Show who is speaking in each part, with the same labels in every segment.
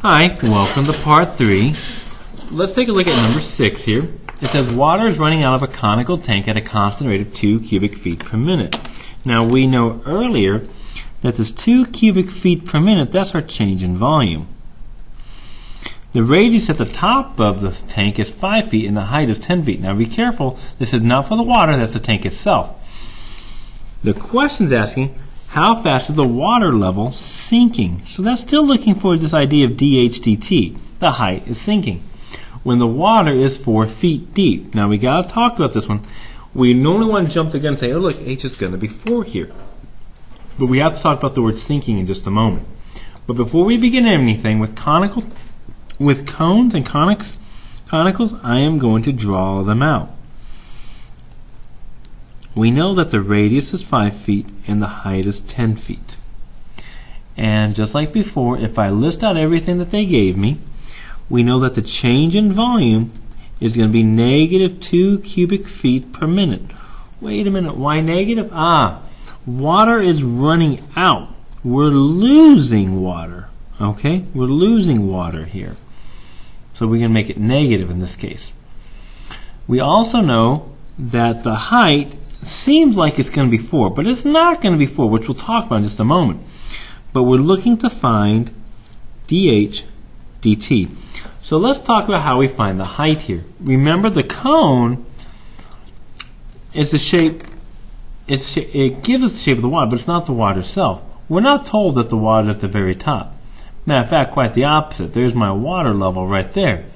Speaker 1: Hi, welcome to part 3. Let's take a look at number 6 here. It says water is running out of a conical tank at a constant rate of 2 cubic feet per minute. Now we know earlier that this 2 cubic feet per minute, that's our change in volume. The radius at the top of the tank is 5 feet and the height is 10 feet. Now be careful, this is not for the water, that's the tank itself. The question's asking, how fast is the water level sinking? So that's still looking for this idea of dH dt. The height is sinking when the water is 4 feet deep. Now we got to talk about this one. We normally want to jump the gun and say, oh look, H is going to be 4 here. But we have to talk about the word sinking in just a moment. But before we begin anything with cones and conicals, I am going to draw them out. We know that the radius is 5 feet and the height is 10 feet. And just like before, if I list out everything that they gave me, we know that the change in volume is going to be negative 2 cubic feet per minute. Wait a minute, why negative? Water is running out. We're losing water. Okay? We're losing water here. So we're going to make it negative in this case. We also know that the height seems like it's going to be 4, but it's not going to be 4, which we'll talk about in just a moment. But we're looking to find dH dt. So let's talk about how we find the height here. Remember, the cone is the shape. It gives us the shape of the water, but it's not the water itself. We're not told that the water is at the very top. Matter of fact, quite the opposite. There's my water level right there.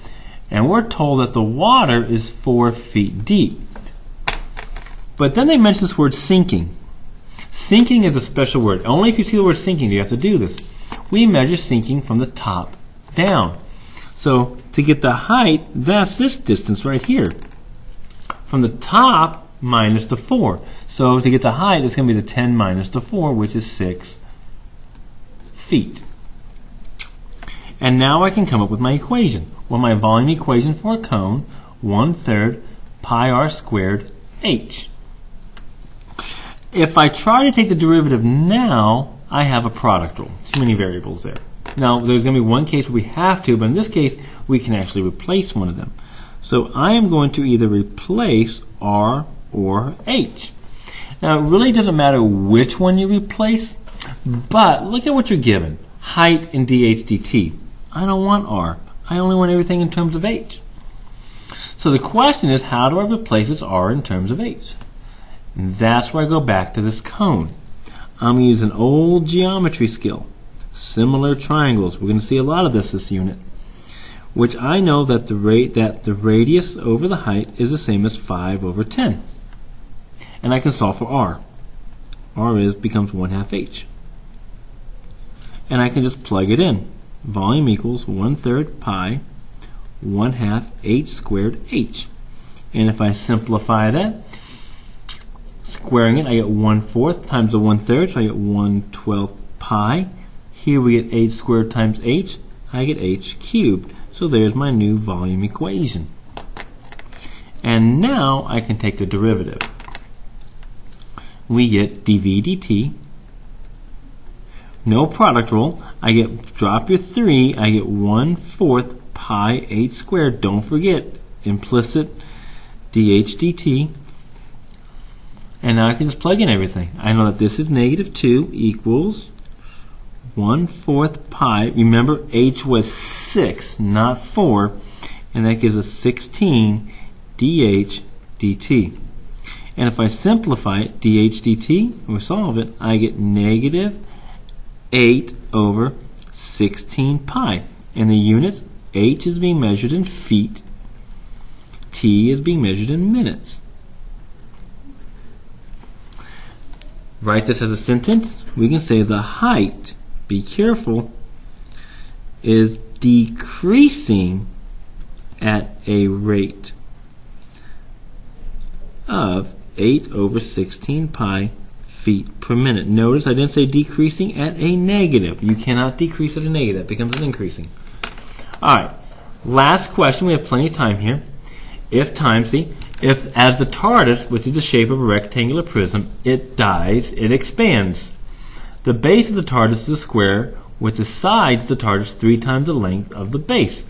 Speaker 1: And we're told that the water is 4 feet deep. But then they mention this word sinking. Sinking is a special word. Only if you see the word sinking do you have to do this. We measure sinking from the top down. So to get the height, that's this distance right here. From the top minus the 4. So to get the height, it's going to be the 10 minus the 4, which is 6 feet. And now I can come up with my equation. Well, my volume equation for a cone, 1/3 pi r squared h. If I try to take the derivative now, I have a product rule. Too many variables there. Now, there's going to be one case where we have to, but in this case, we can actually replace one of them. So I am going to either replace r or h. Now, it really doesn't matter which one you replace, but look at what you're given. Height in dH dt. I don't want r. I only want everything in terms of h. So the question is, how do I replace this r in terms of h? And that's where I go back to this cone. I'm going to use an old geometry skill. Similar triangles. We're going to see a lot of this unit. Which I know that the radius over the height is the same as 5/10. And I can solve for r. r becomes 1/2 h. And I can just plug it in. Volume equals 1/3 pi 1/2 h squared h. And if I simplify that, squaring it, I get 1/4 times the 1/3, so I get 1/12 pi. Here we get h squared times h. I get h cubed. So there's my new volume equation. And now I can take the derivative. We get dV dt. No product rule. I get, drop your 3, I get 1/4 pi h squared. Don't forget, implicit dH dt. And now I can just plug in everything. I know that this is negative 2 equals 1/4 pi. Remember, h was 6, not 4. And that gives us 16 dH dt. And if I simplify it, dH dt, or solve it, I get negative 8/16 pi. And the units, h is being measured in feet, t is being measured in minutes. Write this as a sentence. We can say the height, be careful, is decreasing at a rate of 8/16 pi feet per minute. Notice I didn't say decreasing at a negative. You cannot decrease at a negative. That becomes an increasing. Alright, last question. We have plenty of time here. If as the TARDIS, which is the shape of a rectangular prism, it dies, it expands. The base of the TARDIS is a square with the sides of the TARDIS 3 times the length of the base.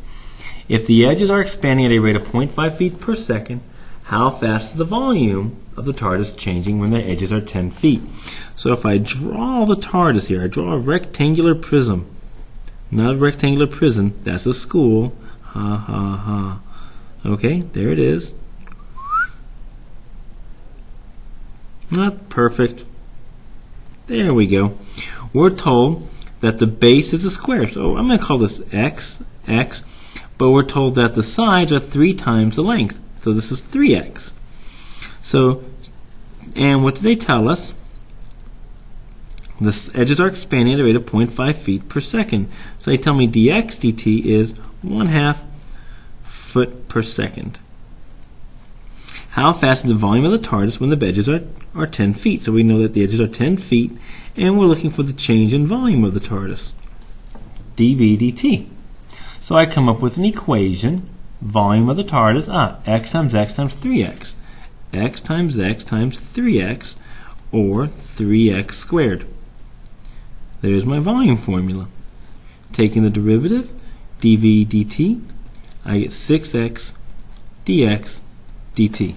Speaker 1: If the edges are expanding at a rate of 0.5 feet per second, how fast is the volume of the TARDIS changing when the edges are 10 feet? So if I draw the TARDIS here, I draw a rectangular prism. Not a rectangular prison, that's a school. Ha ha ha. Okay, there it is. Not perfect. There we go. We're told that the base is a square. So I'm going to call this x, x, but we're told that the sides are 3 times the length. So this is 3x. So, and what do they tell us? The edges are expanding at a rate of 0.5 feet per second. So they tell me dx dt is 1/2 foot per second. How fast is the volume of the TARDIS when the edges are 10 feet? So we know that the edges are 10 feet, and we're looking for the change in volume of the TARDIS, dv dt. So I come up with an equation, volume of the TARDIS, x times 3x. X times 3x, or 3x squared. There's my volume formula. Taking the derivative, dv dt, I get 6x dx dt.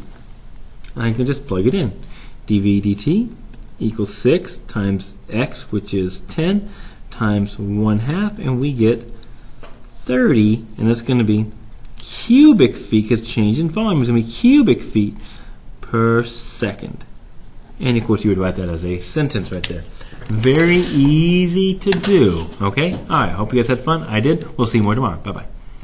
Speaker 1: I can just plug it in. dv dt equals 6 times x, which is 10, times 1/2, and we get 30, and that's going to be cubic feet, because change in volume is going to be cubic feet per second. And of course you would write that as a sentence right there. Very easy to do. Okay? Alright, hope you guys had fun. I did. We'll see you more tomorrow. Bye-bye.